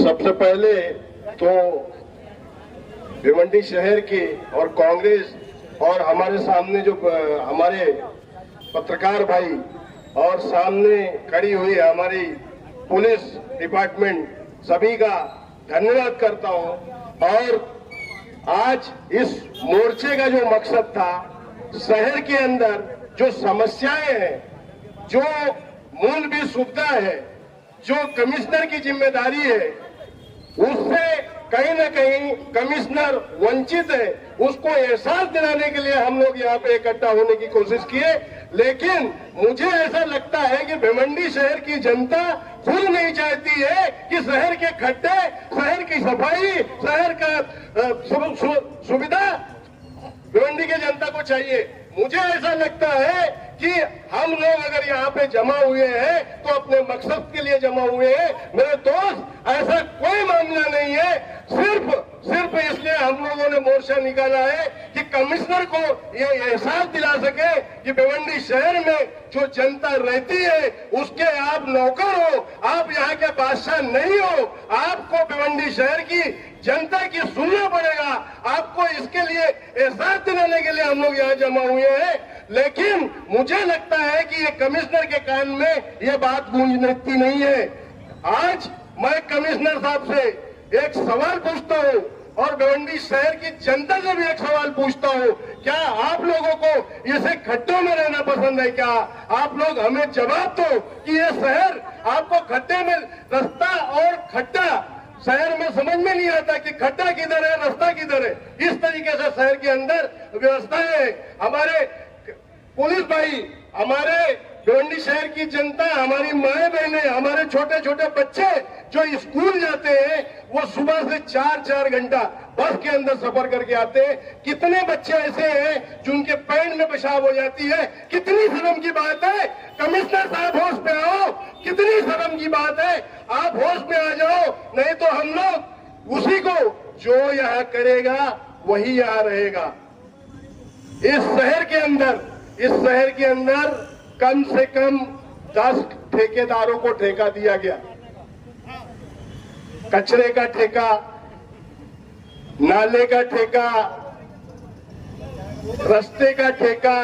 सबसे पहले तो भिवंडी शहर की और कांग्रेस और हमारे सामने जो हमारे पत्रकार भाई और सामने खड़ी हुई हमारी पुलिस डिपार्टमेंट सभी का धन्यवाद करता हूं। और आज इस मोर्चे का जो मकसद था, शहर के अंदर जो समस्याएं हैं, जो मूलभूत सुविधा है, जो कमिश्नर की जिम्मेदारी है, उससे कहीं न कहीं कमिश्नर वंचित है, उसको एहसास दिलाने के लिए हम लोग यहाँ पे इकट्ठा होने की कोशिश किए। लेकिन मुझे ऐसा लगता है कि भिवंडी शहर की जनता खुद नहीं चाहती है कि शहर के खड्डे, शहर की सफाई, शहर का सुविधा भिवंडी की जनता को चाहिए। मुझे ऐसा लगता है कि हम लोग अगर यहाँ पे जमा हुए हैं तो अपने मकसद के लिए जमा हुए हैं। मेरे दोस्त, ऐसा कोई मामला नहीं है। सिर्फ इसलिए हम लोगों ने मोर्चा निकाला है कि कमिश्नर को ये एहसास दिला सके कि भिवंडी शहर में जो जनता रहती है उसके आप नौकर हो, आप यहाँ के बादशाह नहीं हो। आपको भिवंडी शहर की जनता की सुनना पड़ेगा। आपको इसके लिए एहसास दिलाने के लिए हम लोग यहाँ जमा हुए हैं। लेकिन मुझे लगता है कि ये कमिश्नर के कान में ये बात गूंजती नहीं है। आज मैं कमिश्नर साहब से एक सवाल पूछता हूँ और भिवंडी शहर की जनता से भी एक सवाल पूछता हूँ, क्या आप लोगों को इसे खड्डों में रहना पसंद है? क्या आप लोग हमें जवाब दो कि ये शहर आपको खड्डे में, रास्ता और खड्डा शहर में समझ में नहीं आता कि खड्डा किधर है, रास्ता किधर है। इस तरीके से शहर के अंदर व्यवस्था है। हमारे पुलिस भाई, हमारे भिवंडी शहर की जनता, हमारी माए बहने, हमारे छोटे छोटे बच्चे जो स्कूल जाते हैं, वो सुबह से 4-4 घंटा बस के अंदर सफर करके आते हैं। कितने बच्चे ऐसे हैं जिनके पैंट में पेशाब हो जाती है? कितनी शर्म की बात है। कमिश्नर साहब होश पे आओ, कितनी शर्म की बात है। आप होश में आ जाओ, नहीं तो हम लोग उसी को जो यहाँ करेगा वही यहाँ रहेगा। इस शहर के अंदर कम से कम 10 ठेकेदारों को ठेका दिया गया। कचरे का ठेका, नाले का ठेका, रास्ते का ठेका।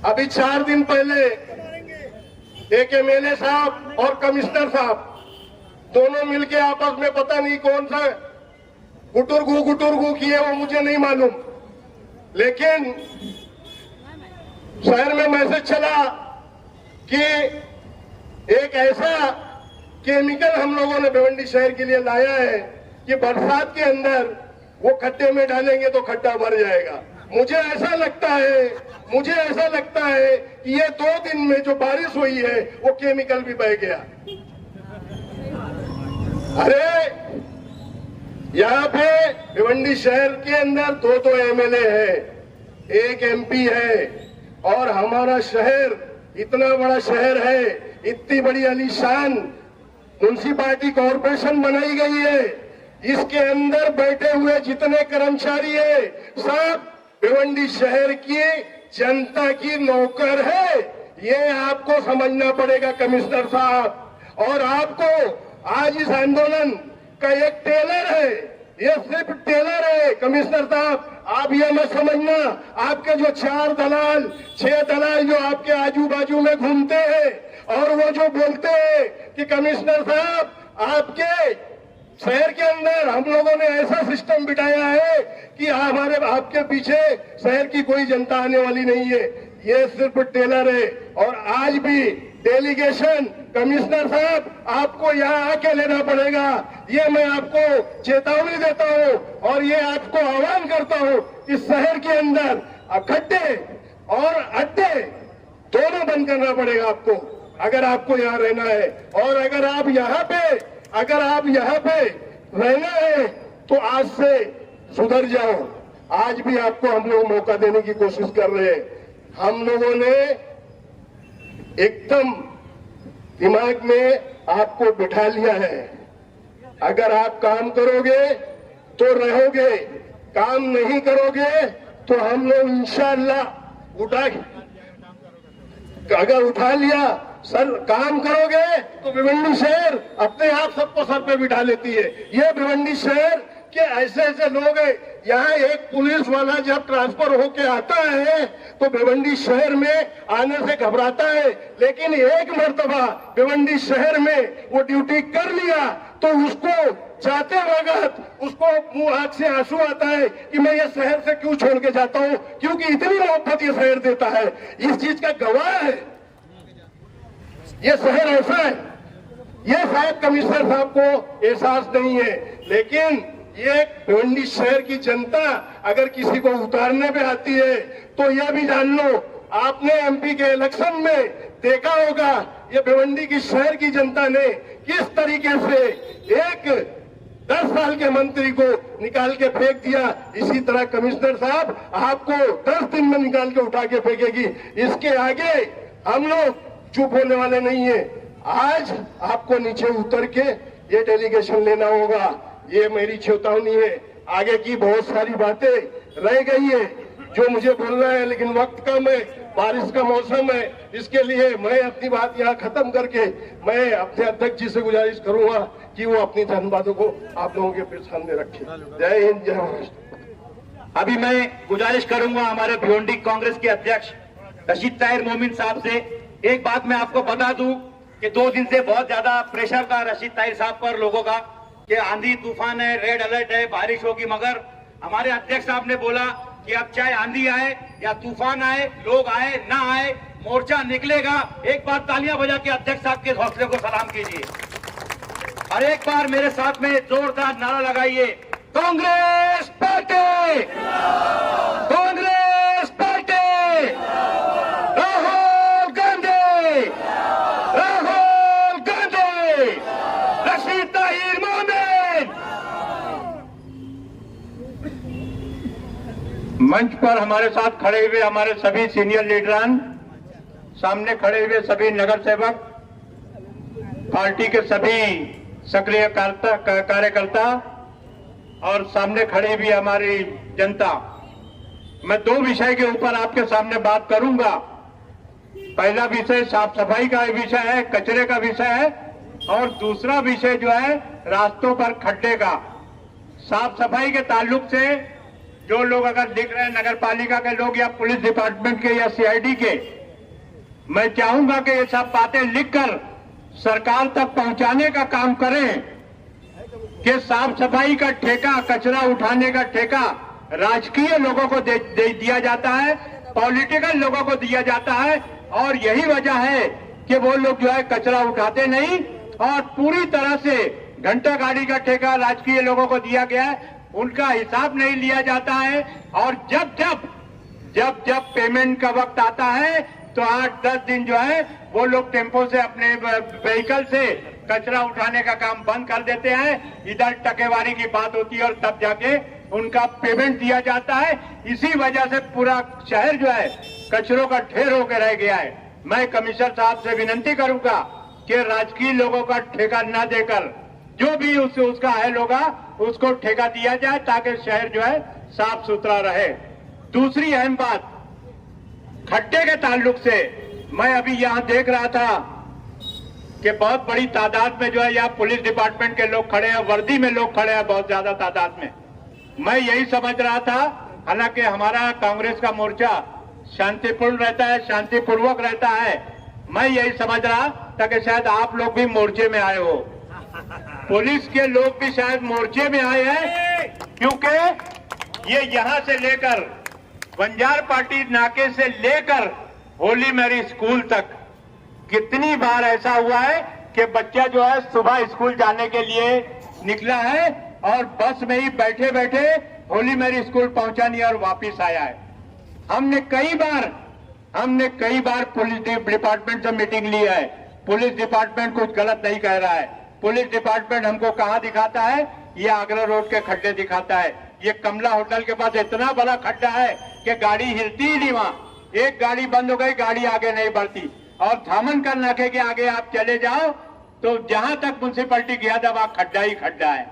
अभी 4 दिन पहले एक एमएलए साहब और कमिश्नर साहब दोनों मिलके आपस में पता नहीं कौन सा गुटुरगु किए, वो मुझे नहीं मालूम, लेकिन शहर में मैसेज चला कि एक ऐसा केमिकल हम लोगों ने भिवंडी शहर के लिए लाया है कि बरसात के अंदर वो खड्डे में डालेंगे तो खड्डा भर जाएगा। मुझे ऐसा लगता है कि ये 2 दिन में जो बारिश हुई है वो केमिकल भी बह गया। अरे यहाँ पे भिवंडी शहर के अंदर 2 एमएलए है, 1 एमपी है, और हमारा शहर इतना बड़ा शहर है, इतनी बड़ी आलीशान म्युनिसिपैलिटी कॉर्पोरेशन बनाई गई है। इसके अंदर बैठे हुए जितने कर्मचारी है सब भिवंडी शहर की जनता की नौकर है। ये आपको समझना पड़ेगा कमिश्नर साहब। और आपको आज इस आंदोलन का एक टेलर है, ये सिर्फ टेलर है कमिश्नर साहब। आप ये मत समझना, आपके जो 4 दलाल 6 दलाल जो आपके आजू बाजू में घूमते हैं और वो जो बोलते हैं कि कमिश्नर साहब आपके शहर के अंदर हम लोगों ने ऐसा सिस्टम बिठाया है कि आपके पीछे शहर की कोई जनता आने वाली नहीं है, ये सिर्फ टेलर है। और आज भी डेलीगेशन कमिश्नर साहब आपको यहाँ आके लेना पड़ेगा, ये मैं आपको चेतावनी देता हूँ और ये आपको आह्वान करता हूँ कि शहर के अंदर खड्डे और अड्डे दोनों बंद करना पड़ेगा आपको, अगर आपको यहाँ रहना है। और अगर आप यहाँ पे रहना है तो आज से सुधर जाओ। आज भी आपको हम लोग मौका देने की कोशिश कर रहे हैं। हम लोगों ने एकदम दिमाग में आपको बिठा लिया है, अगर आप काम करोगे तो रहोगे, काम नहीं करोगे तो हम लोग इंशाअल्लाह अगर उठा लिया सर काम करोगे तो भिवंडी शहर अपने आप सबको सर पे बिठा लेती है। ये भिवंडी शहर के ऐसे ऐसे लोग हैं, यहाँ एक पुलिस वाला जब ट्रांसफर होके आता है तो भिवंडी शहर में आने से घबराता है, लेकिन एक मर्तबा भिवंडी शहर में वो ड्यूटी कर लिया तो उसको जाते वक्त उसको मुंह आंख से आंसू आता है कि मैं ये शहर से क्यों छोड़ के जाता हूँ, क्योंकि इतनी मोहब्बत ये शहर देता है। इस चीज का गवाह है ये शहर ऐसा है। ये शायद कमिश्नर साहब को एहसास नहीं है, लेकिन ये भिवंडी शहर की जनता अगर किसी को उतारने पे आती है तो यह भी जान लो, आपने एमपी के इलेक्शन में देखा होगा ये भिवंडी की शहर की जनता ने किस तरीके से एक 10 साल के मंत्री को निकाल के फेंक दिया। इसी तरह कमिश्नर साहब आपको 10 दिन में निकाल के उठा के फेंकेगी। इसके आगे हम लोग चुप होने वाले नहीं है। आज आपको नीचे उतर के ये डेलीगेशन लेना होगा, ये मेरी चेतावनी है। आगे की बहुत सारी बातें रह गई है जो मुझे बोलना है, लेकिन वक्त कम है, बारिश का मौसम है, इसके लिए मैं अपनी बात यहाँ खत्म करके मैं अपने अध्यक्ष जी से गुजारिश करूंगा कि वो अपनी धन्यवादों को आप लोगों के सामने रखें। जय हिंद, जय महाराष्ट्र। अभी मैं गुजारिश करूंगा हमारे भिवंडी कांग्रेस के अध्यक्ष रशीद ताहिर मोमिन साहब से। एक बात मैं आपको बता दूं कि 2 दिन से बहुत ज्यादा प्रेशर था रशीद ताहिर साहब पर लोगों का कि आंधी तूफान है, रेड अलर्ट है, बारिश होगी, मगर हमारे अध्यक्ष साहब ने बोला कि अब चाहे आंधी आए या तूफान आए, लोग आए ना आए, मोर्चा निकलेगा। एक बार तालियां बजा के अध्यक्ष साहब के हौसले को सलाम कीजिए और एक बार मेरे साथ में जोरदार नारा लगाइए, कांग्रेस पार्टी, कांग्रेस पार्टी, राहुल गांधी, राहुल गांधी, रशीद ताहिर मोमिन। मंच पर हमारे साथ खड़े हुए हमारे सभी सीनियर लीडरान, सामने खड़े हुए सभी नगर सेवक, पार्टी के सभी सक्रिय कार्यकर्ता और सामने खड़े भी हमारी जनता, मैं 2 विषय के ऊपर आपके सामने बात करूंगा। पहला विषय साफ सफाई का विषय है, कचरे का विषय है, और दूसरा विषय जो है रास्तों पर खड्डे का। साफ सफाई के ताल्लुक से जो लोग अगर लिख रहे हैं, नगर पालिका के लोग या पुलिस डिपार्टमेंट के या सीआईडी के, मैं चाहूंगा कि ये सब बातें लिखकर सरकार तक पहुंचाने का काम करें कि साफ सफाई का ठेका, कचरा उठाने का ठेका राजकीय लोगों को दे दिया जाता है, पॉलिटिकल लोगों को दिया जाता है, और यही वजह है कि वो लोग जो है कचरा उठाते नहीं और पूरी तरह से घंटा गाड़ी का ठेका राजकीय लोगों को दिया गया है, उनका हिसाब नहीं लिया जाता है। और जब पेमेंट का वक्त आता है तो 8-10 दिन जो है वो लोग टेम्पो से, अपने व्हीकल से कचरा उठाने का काम बंद कर देते हैं। इधर टकेवारी की बात होती है और तब जाके उनका पेमेंट दिया जाता है। इसी वजह से पूरा शहर जो है कचरों का ढेर होकर रह गया है। मैं कमिश्नर साहब से विनती करूंगा कि राजकीय लोगों का ठेका न देकर जो भी उसका अहल होगा उसको ठेका दिया जाए ताकि शहर जो है साफ सुथरा रहे। दूसरी अहम बात खड्डे के ताल्लुक से, मैं अभी यहाँ देख रहा था कि बहुत बड़ी तादाद में जो है यहाँ पुलिस डिपार्टमेंट के लोग खड़े हैं, वर्दी में लोग खड़े हैं बहुत ज्यादा तादाद में। मैं यही समझ रहा था, हालांकि हमारा कांग्रेस का मोर्चा शांतिपूर्ण रहता है, शांतिपूर्वक रहता है, मैं यही समझ रहा था कि शायद आप लोग भी मोर्चे में आए हो, पुलिस के लोग भी शायद मोर्चे में आए हैं, क्योंकि ये यहाँ से लेकर बंजार पार्टी नाके से लेकर होली मैरी स्कूल तक कितनी बार ऐसा हुआ है कि बच्चा जो है सुबह स्कूल जाने के लिए निकला है और बस में ही बैठे बैठे होली मैरी स्कूल पहुंचा नहीं और वापिस आया है। हमने कई बार पुलिस डिपार्टमेंट से मीटिंग ली है। पुलिस डिपार्टमेंट कुछ गलत नहीं कह रहा है। पुलिस डिपार्टमेंट हमको कहां दिखाता है, ये आगरा रोड के खड्डे दिखाता है। ये कमला होटल के पास इतना बड़ा खड्डा है कि गाड़ी हिलती ही नहीं। वहां एक गाड़ी बंद हो गई, गाड़ी आगे नहीं बढ़ती। और धामनकर नाके के आगे आप चले जाओ तो जहां तक म्युनिसिपैलिटी गया था वहां खड्डा ही खड्डा है।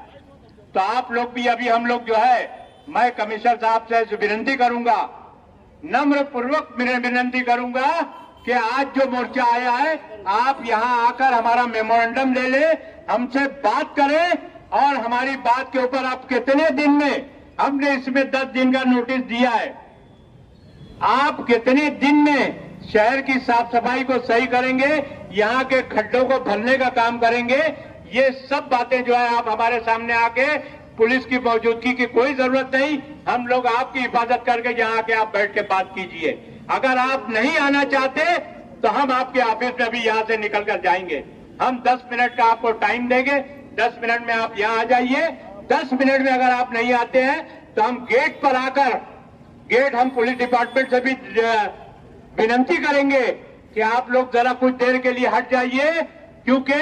तो आप लोग भी, अभी हम लोग जो है, मैं कमिश्नर साहब से विनती करूंगा, नम्र पूर्वक विनती करूंगा कि आज जो मोर्चा आया है, आप यहां आकर हमारा मेमोरेंडम ले ले, हमसे बात करें और हमारी बात के ऊपर आप कितने दिन में, हमने इसमें 10 दिन का नोटिस दिया है, आप कितने दिन में शहर की साफ सफाई को सही करेंगे, यहां के खड्डों को भरने का काम करेंगे। ये सब बातें जो है आप हमारे सामने आके, पुलिस की मौजूदगी की कोई जरूरत नहीं, हम लोग आपकी हिफाजत करके यहाँ आके आप बैठ के बात कीजिए। अगर आप नहीं आना चाहते तो हम आपके ऑफिस में भी यहाँ से निकल कर जाएंगे। हम 10 मिनट का आपको टाइम देंगे, 10 मिनट में आप यहाँ आ जाइए। 10 मिनट में अगर आप नहीं आते हैं तो हम गेट पर आकर, गेट हम पुलिस डिपार्टमेंट से भी विनती करेंगे कि आप लोग जरा कुछ देर के लिए हट जाइए, क्योंकि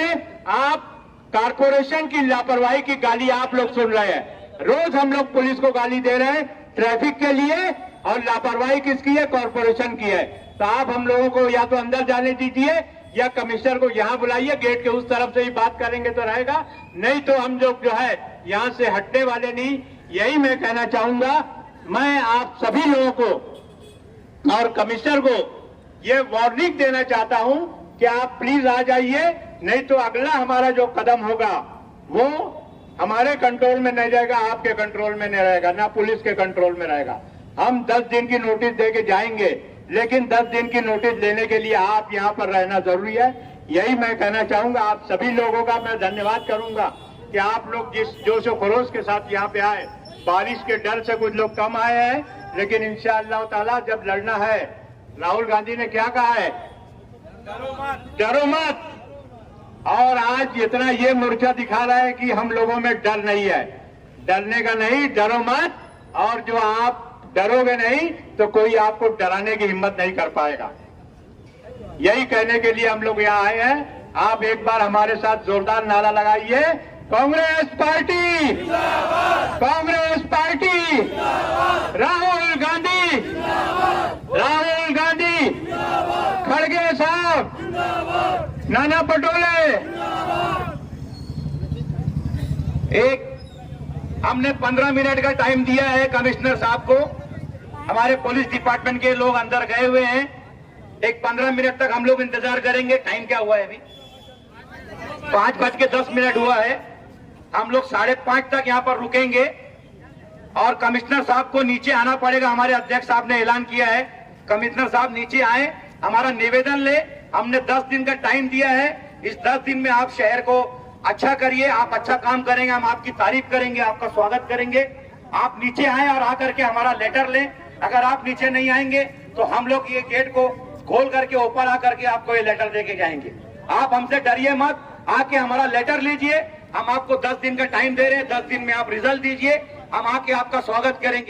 आप कारपोरेशन की लापरवाही की गाली आप लोग सुन रहे हैं। रोज हम लोग पुलिस को गाली दे रहे हैं ट्रैफिक के लिए, और लापरवाही किसकी है? कॉरपोरेशन की है। तो आप हम लोगों को या तो अंदर जाने दीजिए या कमिश्नर को यहां बुलाइए, गेट के उस तरफ से ही बात करेंगे तो रहेगा, नहीं तो हम लोग जो है यहां से हटने वाले नहीं। यही मैं कहना चाहूंगा। मैं आप सभी लोगों को और कमिश्नर को ये वार्निंग देना चाहता हूं कि आप प्लीज आ जाइए, नहीं तो अगला हमारा जो कदम होगा वो हमारे कंट्रोल में नहीं रहेगा, आपके कंट्रोल में नहीं रहेगा, ना पुलिस के कंट्रोल में रहेगा। हम 10 दिन की नोटिस देके जाएंगे, लेकिन 10 दिन की नोटिस लेने के लिए आप यहां पर रहना जरूरी है। यही मैं कहना चाहूंगा। आप सभी लोगों का मैं धन्यवाद करूंगा कि आप लोग जिस जोश और खरोश के साथ यहाँ पे आए। बारिश के डर से कुछ लोग कम आए हैं, लेकिन इंशाअल्लाह ताला जब लड़ना है, राहुल गांधी ने क्या कहा है? डरो मत। और आज इतना ये मोर्चा दिखा रहा है कि हम लोगों में डर नहीं है। डरने का नहीं, डरो मत। और जो आप डरोगे नहीं तो कोई आपको डराने की हिम्मत नहीं कर पाएगा। यही कहने के लिए हम लोग यहाँ आए हैं। आप एक बार हमारे साथ जोरदार नारा लगाइए, कांग्रेस पार्टी, कांग्रेस पार्टी, राहुल गांधी, राहुल गांधी, खड़गे साहब, नाना पटोले। एक हमने 15 मिनट का टाइम दिया है कमिश्नर साहब को। हमारे पुलिस डिपार्टमेंट के लोग अंदर गए हुए हैं। एक 15 मिनट तक हम लोग इंतजार करेंगे। टाइम क्या हुआ है अभी? 5:10 हुआ है। हम लोग 5:30 तक यहाँ पर रुकेंगे और कमिश्नर साहब को नीचे आना पड़ेगा। हमारे अध्यक्ष साहब ने ऐलान किया है, कमिश्नर साहब नीचे आए, हमारा निवेदन ले। हमने 10 दिन का टाइम दिया है। इस 10 दिन में आप शहर को अच्छा करिए। आप अच्छा काम करेंगे, हम आपकी तारीफ करेंगे, आपका स्वागत करेंगे। आप नीचे आए और आकर के हमारा लेटर लें। अगर आप नीचे नहीं आएंगे तो हम लोग ये गेट को खोल करके ऊपर आकर के आपको ये लेटर देके जाएंगे। आप हमसे डरिए मत, आके हमारा लेटर लीजिए। हम आपको 10 दिन का टाइम दे रहे हैं। 10 दिन में आप रिजल्ट दीजिए, हम आके आपका स्वागत करेंगे।